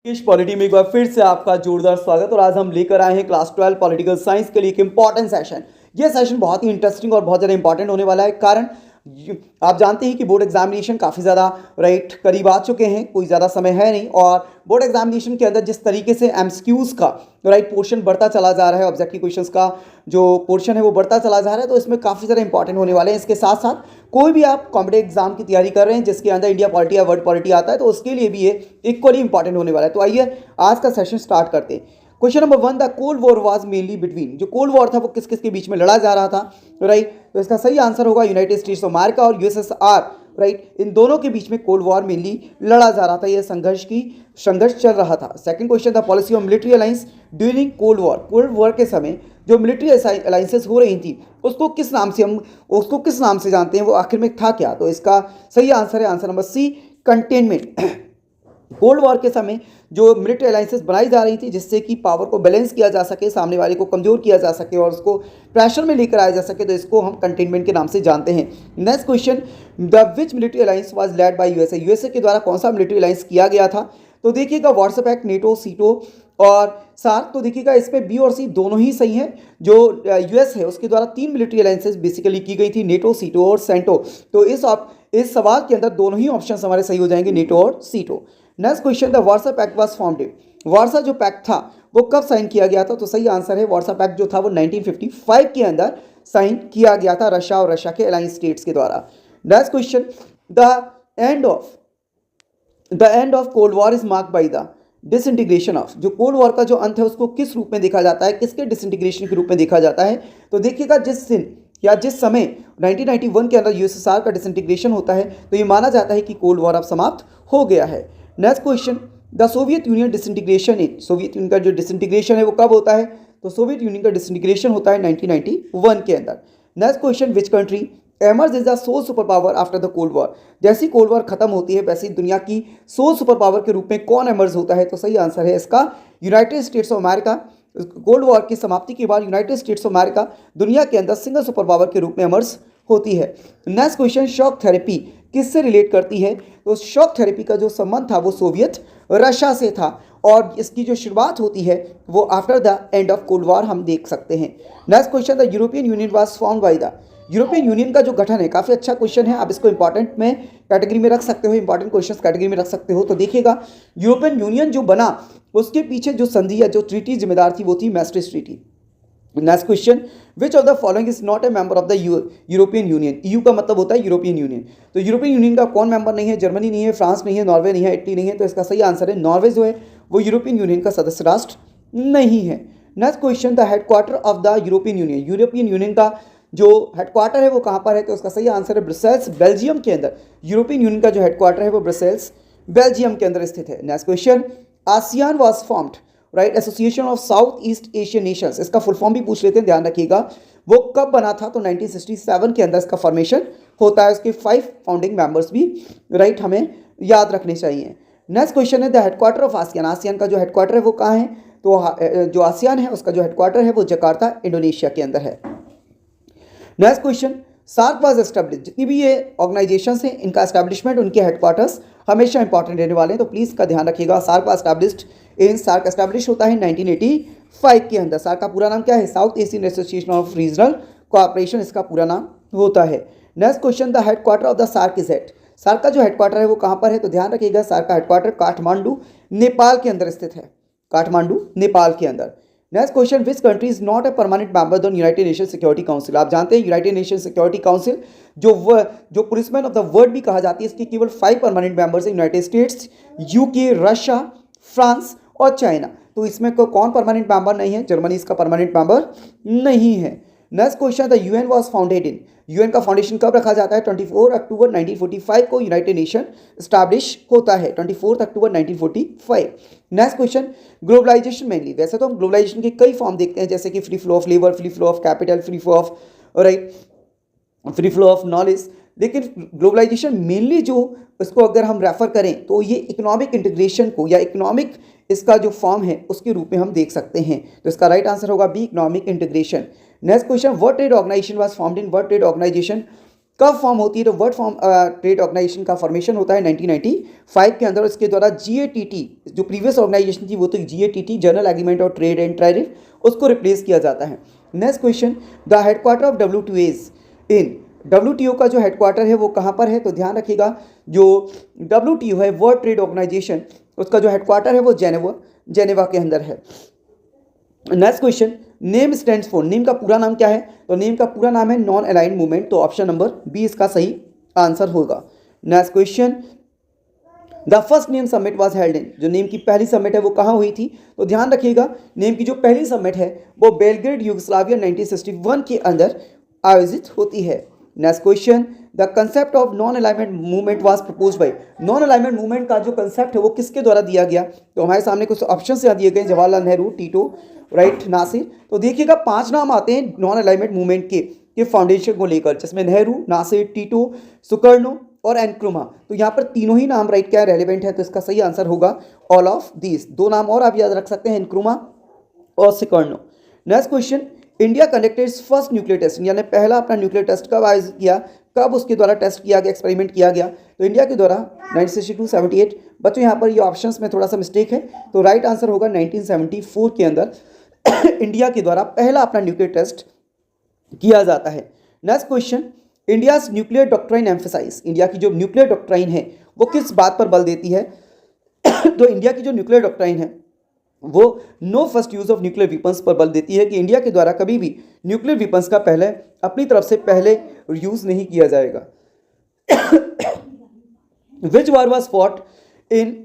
English polity में एक बार फिर से आपका जोरदार स्वागत। और आज हम लेकर आए हैं क्लास 12 पॉलिटिकल साइंस के लिए एक इंपॉर्टेंट सेशन। यह सेशन बहुत ही इंटरेस्टिंग और बहुत ज़्यादा इंपॉर्टेंट होने वाला है। कारण आप जानते हैं कि बोर्ड एग्जामिनेशन काफ़ी ज़्यादा करीब आ चुके हैं, कोई ज़्यादा समय है नहीं। और बोर्ड एग्जामिनेशन के अंदर जिस तरीके से एमसीक्यूज़ का पोर्शन बढ़ता चला जा रहा है, ऑब्जेक्टिव क्वेश्चंस का जो पोर्शन है वो बढ़ता चला जा रहा है, तो इसमें काफ़ी ज़्यादा इंपॉर्टेंट होने वाले हैं। इसके साथ साथ कोई भी आप कॉम्पिटेटिव एग्जाम की तैयारी कर रहे हैं जिसके अंदर इंडिया पॉलिटी या वर्ल्ड पॉलिटी आता है, तो उसके लिए भी ये इक्वली इंपॉर्टेंट होने वाला है। तो आइए आज का सेशन स्टार्ट करते हैं। Question number 1, the cold war was mainly between, जो कोल्ड वॉर था वो किस किस के बीच में लड़ा जा रहा था, राइट। तो इसका सही आंसर होगा यूनाइटेड स्टेट्स ऑफ अमेरिका और यूएसएसआर, राइट। इन दोनों के बीच में कोल्ड वॉर मेनली लड़ा जा रहा था, यह संघर्ष चल रहा था। Second question, the policy of military alliance during cold war, cold war के समय जो मिलिट्री अलायंसेस हो रही थी उसको किस नाम से जानते हैं, वो आखिर में था क्या। तो इसका सही आंसर है answer number C, containment. Cold war के समय जो मिलिट्री अलायंसेस बनाई जा रही थी जिससे कि पावर को बैलेंस किया जा सके, सामने वाले को कमजोर किया जा सके और उसको प्रेशर में लेकर आया जा सके, तो इसको हम कंटेनमेंट के नाम से जानते हैं। Next question, the which military alliance was led by USA, USA के द्वारा कौन सा मिलिट्री अलायंस किया गया था। तो देखिएगा व्हाट्सएप एक्ट, नेटो, सीटो और सार्क। तो देखिएगा इस पे बी और सी दोनों ही सही हैं। जो यूएस है उसके द्वारा 3 मिलिट्री अलायंसेस बेसिकली की गई थी, नेटो, सीटो और सेंटो। तो इस सवाल के अंदर दोनों ही ऑप्शन हमारे सही हो जाएंगे, नेटो और SEATO. Next question, the Warsaw Pact was formed, Warsaw जो पैक्ट था वो कब साइन किया गया था। तो सही आंसर है वार्सा पैक्ट जो था वो 1955 के अंदर साइन किया गया था रशिया और रशिया के अलायंस स्टेट्स के द्वारा। Next question, the end of cold war is marked by the disintegration of, जो कोल्ड वॉर का जो अंत है उसको किस रूप में देखा जाता है, किसके डिसइंटीग्रेशन के रूप में देखा जाता है। तो देखिएगा जिस दिन या जिस समय 1991 के अंदर यूएसएसआर का डिसइंटीग्रेशन होता है तो ये माना जाता है कि कोल्ड वॉर अब समाप्त हो गया है। Next question, the Soviet union disintegration in, Soviet union का जो डिसइंटीग्रेशन है वो कब होता है। तो सोवियत यूनियन का डिसइंटीग्रेशन होता है 1991 के अंदर। Next question, which country emerge is the sole super power after the cold war, जैसी कोल्ड वॉर खत्म होती है वैसी दुनिया की सोल सुपर पावर के रूप में कौन एमर्ज होता है। तो सही आंसर है इसका United states of America. Cold war की समाप्ति के बाद यूनाइटेड स्टेट्स ऑफ अमेरिका दुनिया के अंदर सिंगल सुपर पावर के रूप में एमर्ज होती है। नेक्स्ट क्वेश्चन, शॉक थेरेपी किससे रिलेट करती है। तो शॉक थेरेपी का जो संबंध था वो सोवियत रशिया से था और इसकी जो शुरुआत होती है वो after the end of cold war हम देख सकते हैं। Next question, the European union was formed by the, European Union का जो गठन है काफ़ी अच्छा क्वेश्चन है, आप इसको इंपॉर्टेंट में कैटेगरी में रख सकते हो, इंपॉर्टेंट क्वेश्चन कैटेगरी में रख सकते हो। तो देखिएगा यूरोपियन यूनियन जो बना उसके पीछे जो संधि या जो ट्रीटी जिम्मेदार थी वो थी Maastricht treaty. Next question, which of the following is not a member of the European Union, EU का मतलब होता है यूरोपियन यूनियन। तो यूरोपियन यूनियन का कौन मेंबर नहीं है, जर्मनी नहीं है, फ्रांस नहीं है, नॉर्वे नहीं है, इटली नहीं है। तो इसका सही आंसर है नॉर्वे जो है वो यूरोपियन यूनियन का सदस्य राष्ट्र नहीं है। Next question, the headquarter of the European union, European Union का जो हेडक्वार्टर है वो कहाँ पर है। तो इसका सही आंसर है ब्रसेल्स, बेल्जियम के अंदर। यूरोपियन यूनियन का जो हेडक्वार्टर है वो ब्रसेल्स, बेल्जियम के अंदर स्थित है। Next question, ASEAN was formed, right, association of south east Asian Nations, इसका फुल फॉर्म भी पूछ लेते हैं, ध्यान रखिएगा। वो कब बना था। तो 1967 के अंदर इसका फॉर्मेशन होता है, उसके 5 फाउंडिंग मेंबर्स भी, राइट, हमें याद रखने चाहिए। नेक्स्ट क्वेश्चन है the headquarter of ASEAN, ASEAN का जो हेडक्वार्टर है वो कहाँ है। तो जो आसियान है उसका जो हेडक्वार्टर है वो जकार्ता, इंडोनेशिया के अंदर है। Next question, SAARC was established, जितनी भी ये ऑर्गेनाइजेशंस हैं इनका एस्टैब्लिशमेंट, उनके हेडक्वार्टर्स हमेशा इंपॉर्टेंट रहने वाले हैं, तो प्लीज़ का ध्यान रखिएगा। SAARC was established in, SAARC establish होता है 1985 के अंदर। सार्क का पूरा नाम क्या है, South Asian Association of Regional Cooperation इसका पूरा नाम होता है। Next question, the headquarter of the SAARC is at, SAARC का जो हेडक्वार्टर है वो कहाँ पर है। तो ध्यान रखिएगा सार्क का हेडक्वार्टर काठमांडू, नेपाल के अंदर स्थित है, काठमांडू, नेपाल के अंदर। Next question, which country is not a permanent member of United nation security council, आप जानते हैं यूनाइटेड नेशन सिक्योरिटी काउंसिल जो पुलिसमैन ऑफ द वर्ल्ड भी कहा जाती है, इसकी केवल 5 परमानेंट मेंबर्स हैं, United states, UK, Russia, France और चाइना। तो इसमें कौन परमानेंट मेंबर नहीं है, जर्मनी इसका परमानेंट मेंबर नहीं है। Next question, the UN was founded in, UN का फाउंडेशन कब रखा जाता है। 24 अक्टूबर 1945 को यूनाइटेड नेशन स्टैब्लिश होता है, 24 अक्टूबर 1945। नेक्स्ट क्वेश्चन, ग्लोबलाइजेशन मेनली, वैसे तो हम ग्लोबलाइजेशन के कई फॉर्म देखते हैं जैसे कि free flow of labour, free flow of capital, free flow of, right, free flow of knowledge, लेकिन ग्लोबलाइजेशन मेनली जो इसको अगर हम रेफर करें तो ये इकोनॉमिक इंटीग्रेशन को या इकोनॉमिक इसका जो फॉर्म है उसके रूप में हम देख सकते हैं। तो इसका राइट आंसर होगा B, economic integration. Next question, world trade organisation was formed in, world trade organisation कब फॉर्म होती है? तो वर्ल्ड फॉर्म ट्रेड ऑर्गेनाइजेशन का फॉर्मेशन होता है 1995 के अंदर। इसके द्वारा GATT जो प्रीवियस ऑर्गेनाइजेशन थी वो तो GATT जनरल एग्रीमेंट और ट्रेड एंड टैरिफ, उसको रिप्लेस किया जाता है। Next question, the headquarter of WTO is in. WTO का जो हेडक्वार्टर है वो कहाँ पर है? तो ध्यान रखिएगा, जो WTO है वर्ल्ड ट्रेड ऑर्गेनाइजेशन, उसका जो हेडक्वार्टर है वो जेनेवा के अंदर है। Next question, name stands for. Name का पूरा नाम क्या है? तो नेम का पूरा नाम है नॉन अलाइंड मूवमेंट, तो ऑप्शन नंबर बी इसका सही आंसर होगा। Next question, the first name summit was held in. जो नेम की पहली समिट है वो कहाँ हुई थी? तो ध्यान रखिएगा, नेम की जो पहली समिट है वो बेलग्रेड यूगोस्लाविया 1961 के अंदर आयोजित होती है। Next question, the concept of non alignment movement was proposed by. Non alignment movement का जो कंसेप्ट है वो किसके द्वारा दिया गया? तो हमारे सामने कुछ ऑप्शंस यहाँ दिए गए, जवाहरलाल नेहरू, टीटो, राइट, नासिर। तो देखिएगा 5 नाम आते हैं नॉन अलाइनमेंट मूवमेंट के फाउंडेशन को लेकर, जिसमें नेहरू, नासिर, टीटो, सुकर्णो और एनक्रुमा। तो यहाँ पर तीनों ही नाम राइट क्या रेलिवेंट है, तो इसका सही आंसर होगा ऑल ऑफ दीज। 2 नाम और आप याद रख सकते हैं, एनक्रुमा और Sukarno. Next question, India conducted its first nuclear test. India ने पहला अपना न्यूक्लियर टेस्ट कब आयोजित किया, कब उसके द्वारा टेस्ट किया गया, एक्सपेरिमेंट किया गया? तो इंडिया के द्वारा 1962, 78। बच्चों यहाँ पर ये ऑप्शंस में थोड़ा सा मिस्टेक है, तो राइट आंसर होगा 1974 के अंदर इंडिया के द्वारा पहला अपना न्यूक्लियर टेस्ट किया जाता है। Next question, India's nuclear doctrine emphasise. India की जो न्यूक्लियर डॉक्ट्राइन है वो किस बात पर बल देती है? तो इंडिया की जो न्यूक्लियर डॉक्ट्राइन है वो no first use of nuclear weapons पर बल देती है, कि इंडिया के द्वारा कभी भी न्यूक्लियर वेपन्स का पहले अपनी तरफ से पहले यूज नहीं किया जाएगा। Which war was fought in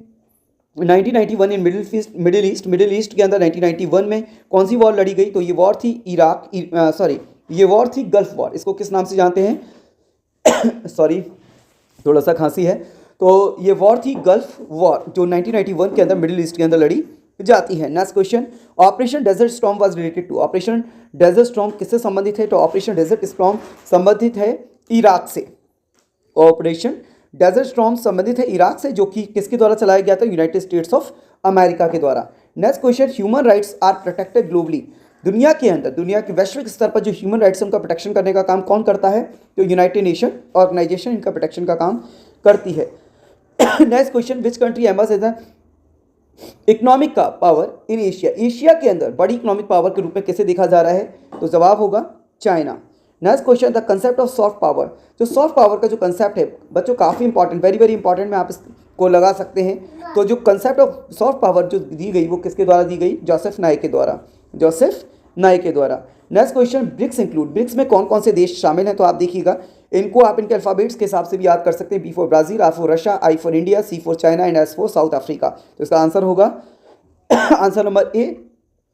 1991 in Middle East के अंदर 1991 में कौन सी वॉर लड़ी गई? तो ये वॉर थी ये वॉर थी गल्फ वॉर। इसको किस नाम से जानते हैं? सॉरी, थोड़ा सा खांसी है। तो ये वॉर थी गल्फ वॉर, जो 1991 के अंदर मिडिल ईस्ट के अंदर लड़ी जाती है। Next question, operation desert storm was related to. Operation desert storm किससे संबंधित है? तो ऑपरेशन डेजर्ट स्टॉर्म संबंधित है इराक से। ऑपरेशन डेजर्ट स्टॉर्म संबंधित है इराक से, जो कि किसके द्वारा चलाया गया था? यूनाइटेड स्टेट्स ऑफ अमेरिका के द्वारा। Next question, human rights are protected globally. दुनिया के अंदर, दुनिया के वैश्विक स्तर पर जो ह्यूमन राइट्स उनका प्रोटेक्शन करने का काम कौन करता है? तो यूनाइटेड नेशन ऑर्गेनाइजेशन इनका प्रोटेक्शन का काम करती है। Next question, which country emerge as economic का पावर इन एशिया। एशिया के अंदर बड़ी इकोनॉमिक पावर के रूप में किसे देखा जा रहा है? तो जवाब होगा China. Next question, the concept of soft power. जो सॉफ्ट पावर का जो कंसेप्ट है बच्चों, काफ़ी इंपॉर्टेंट, वेरी वेरी इंपॉर्टेंट, में आप इसको लगा सकते हैं। तो जो कंसेप्ट ऑफ सॉफ्ट पावर जो दी गई वो किसके द्वारा दी गई? जोसेफ नाइक के द्वारा। जोसेफ नाइक के द्वारा। Next question, BRICS include. BRICS में कौन कौन से देश शामिल हैं? तो आप देखिएगा, इनको आप इनके अल्फ़ाबेट्स के हिसाब से भी याद कर सकते हैं। B for Brazil, R for Russia, I for India, C for China and S for South Africa. तो इसका आंसर होगा answer number A,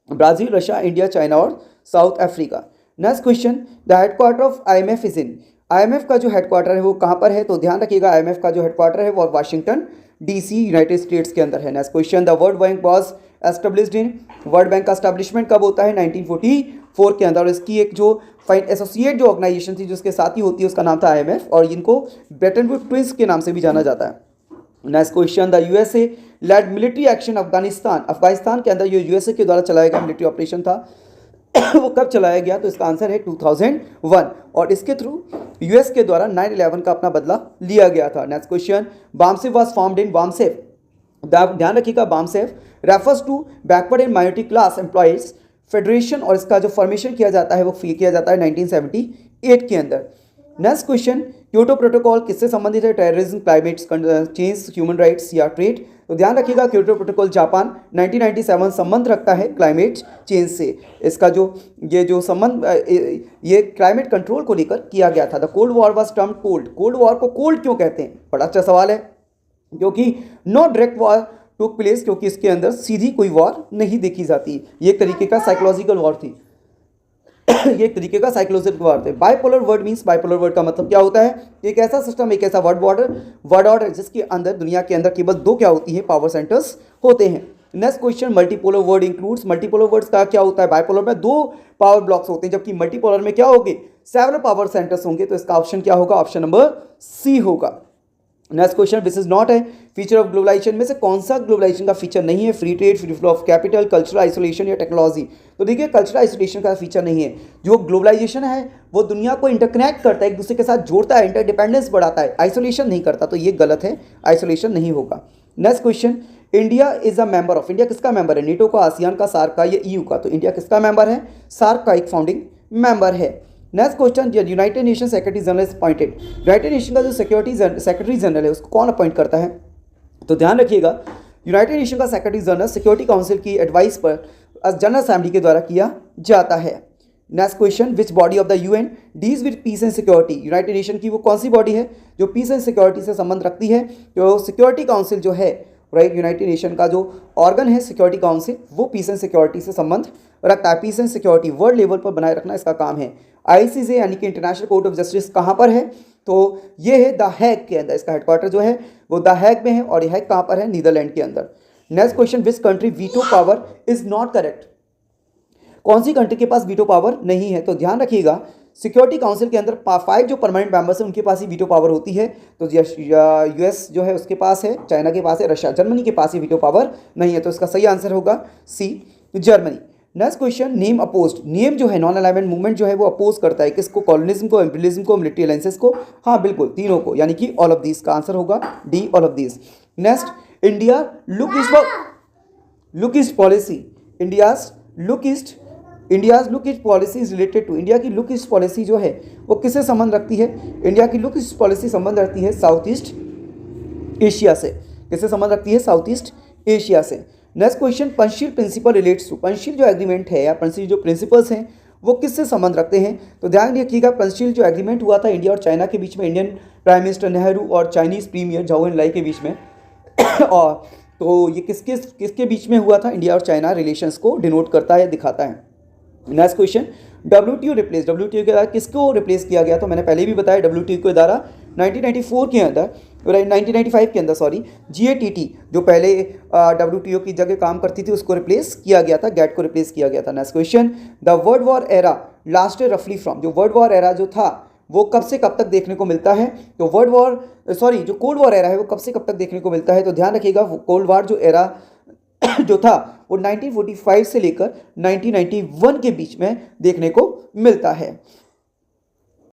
Brazil, Russia, India, China और South Africa. Next question, the headquarter of IMF is in. IMF का जो headquarter है वो कहाँ पर है? तो ध्यान रखिएगा, IMF का जो हेडक्वार्टर है वो वाशिंगटन DC यूनाइटेड स्टेट्स के अंदर है। Next question, the world bank was established in. World bank का एस्टेब्लिशमेंट कब होता है? 1944 के अंदर। और इसकी एक जो एसोसिएट जो ऑर्गेनाइजेशन थी जो उसके साथ ही होती है उसका नाम था IMF, और इनको ब्रेटन वुड ट्विंस के नाम से भी जाना जाता है। Next question, the USA led military action Afghanistan. Afghanistan के अंदर जो USA के द्वारा चलाया गया मिलिट्री ऑपरेशन था वो कब चलाया गया? तो इसका आंसर है 2001, और इसके थ्रू US के द्वारा 9/11 का अपना बदला लिया गया था। Next question, BAMCEF was formed in. BAMCEF, ध्यान रखिएगा, BAMCEF refers to backward and minority class employees federation, और इसका जो फॉर्मेशन किया जाता है वो किया जाता है 1978 के अंदर। नेक्स्ट क्वेश्चन, क्योटो प्रोटोकॉल किससे संबंधित है? Terrorism, climate change, human rights या ट्रेड? तो ध्यान रखिएगा, क्योटो प्रोटोकॉल जापान 1997 संबंध रखता है क्लाइमेट चेंज से। इसका जो संबंध ये क्लाइमेट कंट्रोल को लेकर किया गया था। The cold war was termed cold. Cold war को कोल्ड क्यों कहते हैं? बड़ा अच्छा सवाल है, क्योंकि no direct war took place, क्योंकि इसके अंदर सीधी कोई वॉर नहीं देखी जाती। ये एक तरीके का साइकोलॉजिकल वॉर थी। ये एक तरीके का साइकोलॉजिकल वर्ड है। Bipolar word means, bipolar word का मतलब क्या होता है? एक ऐसा सिस्टम, एक ऐसा वर्ड ऑर्डर जिसके अंदर, दुनिया के अंदर केवल 2 क्या होती है? पावर सेंटर्स होते हैं। Next question, multipolar word includes. Multipolar words का क्या होता है? बाइपोलर में 2 पावर ब्लॉक्स होते हैं, जबकि मल्टीपोलर में क्या होंगे? सेवरल पावर सेंटर्स होंगे। तो इसका ऑप्शन क्या होगा? ऑप्शन नंबर सी होगा। Next question, this is not है फीचर ऑफ ग्लोबलाइजेशन में से कौन सा ग्लोबलाइजेशन का फीचर नहीं है? Free trade, free flow of capital, cultural isolation या टेक्नोलॉजी? तो देखिए कल्चरल आइसोलेशन का फीचर नहीं है। जो ग्लोबलाइजेशन है वो दुनिया को इंटरकनेक्ट करता है, एक दूसरे के साथ जोड़ता है, इंटरडिपेंडेंस बढ़ाता है, आइसोलेशन नहीं करता, तो ये गलत है, आइसोलेशन नहीं होगा। Next question, India is a member of, India किसका मेंबर है? नेटो का, आसियान का, सार्क का या ईयू का? तो इंडिया किसका मेंबर है? सार्क का एक फाउंडिंग मेंबर है। Next question, United nation secretary general is appointed, United nation का जो सेक्रेटरी जनरल है उसको कौन अपॉइंट करता है? तो ध्यान रखिएगा, यूनाइटेड नेशन का सेक्रेटरी जनरल सिक्योरिटी काउंसिल की एडवाइस पर जनरल असेंबली के द्वारा किया जाता है। Next question, which body of the UN deals with piece and security, United nation की वो कौन सी बॉडी है जो पीस एंड सिक्योरिटी से संबंध रखती है? जो सिक्योरिटी काउंसिल जो है, राइट, यूनाइटेड नेशन का जो ऑर्गन है सिक्योरिटी काउंसिल, वो पीस एंड सिक्योरिटी से संबंध रखता है। Peace and security world level पर बनाए रखना इसका काम है। आईसीजे यानी कि इंटरनेशनल कोर्ट ऑफ जस्टिस कहाँ पर है? तो ये है द हैग के अंदर, इसका हेडक्वार्टर जो है वो द हैग में है, और यह हैग कहाँ पर है? नीदरलैंड के अंदर। Next question, which country veto power is not correct, कौन सी कंट्री के पास वीटो पावर नहीं है? तो ध्यान रखिएगा, सिक्योरिटी काउंसिल के अंदर 5 जो परमानेंट मेंबर्स हैं उनके पास ही वीटो पावर होती है। तो यूएस जो है उसके पास है, चाइना के पास है, रशिया, जर्मनी के पास ही वीटो पावर नहीं है। तो इसका सही आंसर होगा C, Germany. Next question, name opposed, name जो है नॉन अलाइनमेंट मूवमेंट जो है वो अपोज करता है किसको? कॉलोनिज्म को, इम्पीरियलिज्म को, मिलिट्री अलायंसेस को? हाँ बिल्कुल, तीनों को, यानी कि ऑल ऑफ दीज का आंसर होगा D, all of these. Next, India look east policy, India's look east policy is related to, India की लुक ईस्ट पॉलिसी जो है वो किससे संबंध रखती है? इंडिया की लुक ईस्ट पॉलिसी संबंध रखती है साउथ ईस्ट एशिया से। किससे संबंध रखती है? साउथ ईस्ट एशिया से। Next question, Panchsheel principle relates to, Panchsheel जो एग्रीमेंट है या पंचशील जो प्रिंसिपल्स हैं वो किससे संबंध रखते हैं? तो ध्यान रखिएगा, पंचशील जो एग्रीमेंट हुआ था इंडिया और चाइना के बीच में, इंडियन प्राइम मिनिस्टर नेहरू और चाइनीज प्रीमियर झाओ एनलाई के बीच में और तो ये किसके बीच में हुआ था? इंडिया और चाइना रिलेशंस को डिनोट करता है, दिखाता है। Next question, WTO replace, WTO के द्वारा किसको रिप्लेस किया गया? तो मैंने पहले भी बताया, WTO के द्वारा 1994 के अंदर, 1995 के अंदर सॉरी, GATT जो पहले WTO की जगह काम करती थी उसको रिप्लेस किया गया था, GATT को रिप्लेस किया गया था। Next question, the world war era lasted रफली फ्रॉम, जो वर्ल्ड वॉर एरा जो था वो कब से कब तक देखने को मिलता है? तो जो कोल्ड वॉर एरा है वो कब से कब तक देखने को मिलता है? तो ध्यान रखिएगा, कोल्ड वॉर जो एरा जो था वो 1945 से लेकर 1991 के बीच में देखने को मिलता है।